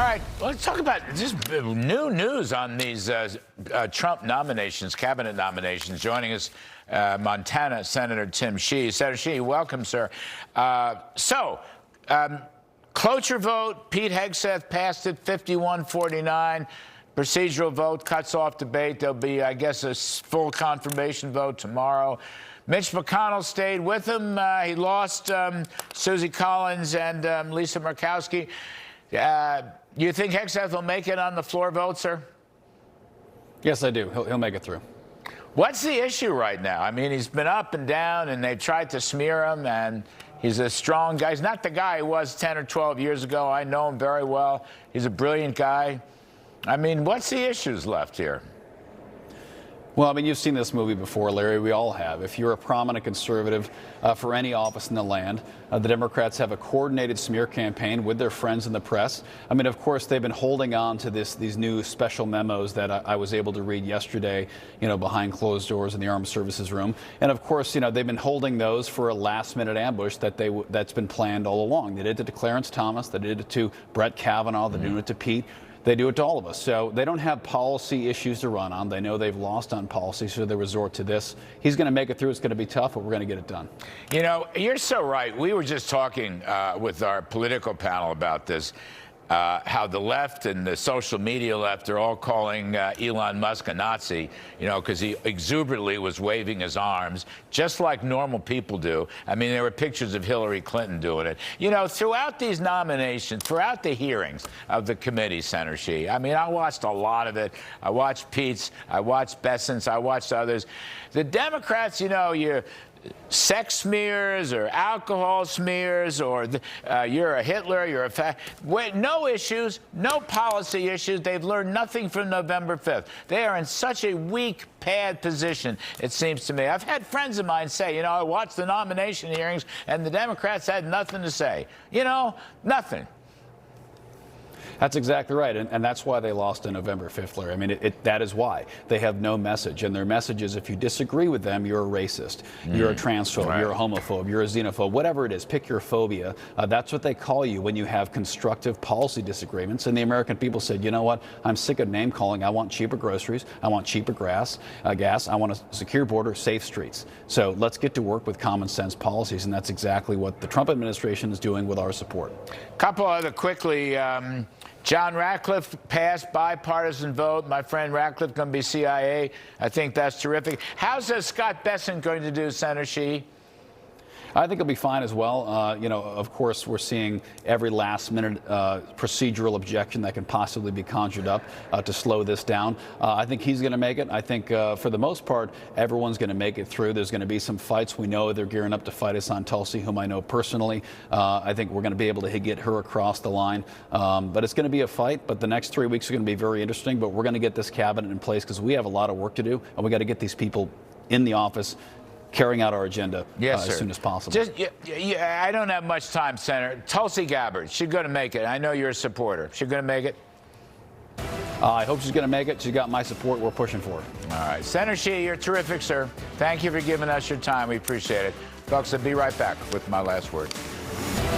right, let's talk about just new news on these Trump nominations, cabinet nominations. Joining us, Montana Senator Tim Sheehy. Senator Sheehy, welcome, sir. Cloture vote, Pete Hegseth passed it 51-49. Procedural vote cuts off debate. There'll be, I guess, a full confirmation vote tomorrow. Mitch McConnell stayed with him. He lost Susie Collins and Lisa Murkowski. You think Hegseth will make it on the floor vote, sir? Yes, I do. He'll make it through. What's the issue right now? I mean, he's been up and down, and they've tried to smear him, and he's a strong guy. He's not the guy he was 10 or 12 years ago. I know him very well. He's a brilliant guy. I mean, what's the issues left here? Well, I mean, you've seen this movie before, Larry. We all have. If you're a prominent conservative for any office in the land, the Democrats have a coordinated smear campaign with their friends in the press. I mean, of course, they've been holding on to these new special memos that I was able to read yesterday, behind closed doors in the Armed Services room. And of course, they've been holding those for a last-minute ambush that's been planned all along. They did it to Clarence Thomas. They did it to Brett Kavanaugh. They're doing it to Pete. They do it to all of us. So they don't have policy issues to run on. They know they've lost on policy, so they resort to this. He's going to make it through. It's going to be tough, but we're going to get it done. You're so right. We were just talking with our political panel about this, how the left and the social media left are all calling Elon Musk a Nazi, because he exuberantly was waving his arms, just like normal people do. I mean, there were pictures of Hillary Clinton doing it. Throughout these nominations, throughout the hearings of the committee, Senator Sheehy, I mean, I watched a lot of it. I watched Pete's, I watched Bessent's, I watched others. The Democrats, sex smears or alcohol smears or you're a Hitler, you're a no issues, no policy issues. They've learned nothing from November 5th. They are in such a weak, bad position, it seems to me. I've had friends of mine say, I watched the nomination hearings and the Democrats had nothing to say. Nothing. That's exactly right, and that's why they lost on November 5th, Larry. I mean, that is why. They have no message, and their message is if you disagree with them, you're a racist, you're a transphobe, right. You're a homophobe, you're a xenophobe, whatever it is, pick your phobia. That's what they call you when you have constructive policy disagreements, and the American people said, you know what, I'm sick of name-calling. I want cheaper groceries, I want cheaper gas, I want a secure border, safe streets. So let's get to work with common sense policies, and that's exactly what the Trump administration is doing with our support. Couple other quickly. John Ratcliffe passed bipartisan vote. My friend Ratcliffe going to be CIA. I think that's terrific. How's Scott Bessent going to do, Senator Sheehy? I think he'll be fine as well. Of course, we're seeing every last-minute procedural objection that can possibly be conjured up to slow this down. I think he's going to make it. I think, for the most part, everyone's going to make it through. There's going to be some fights. We know they're gearing up to fight us on Tulsi, whom I know personally. I think we're going to be able to get her across the line. But it's going to be a fight. But the next 3 weeks are going to be very interesting. But we're going to get this cabinet in place because we have a lot of work to do, and we got to get these people in the office carrying out our agenda as soon as possible. I don't have much time, Senator. Tulsi Gabbard, she's going to make it. I know you're a supporter. She's going to make it? I hope she's going to make it. She's got my support. We're pushing for it. All right. Senator Sheehy, you're terrific, sir. Thank you for giving us your time. We appreciate it. Folks, I'll be right back with my last word.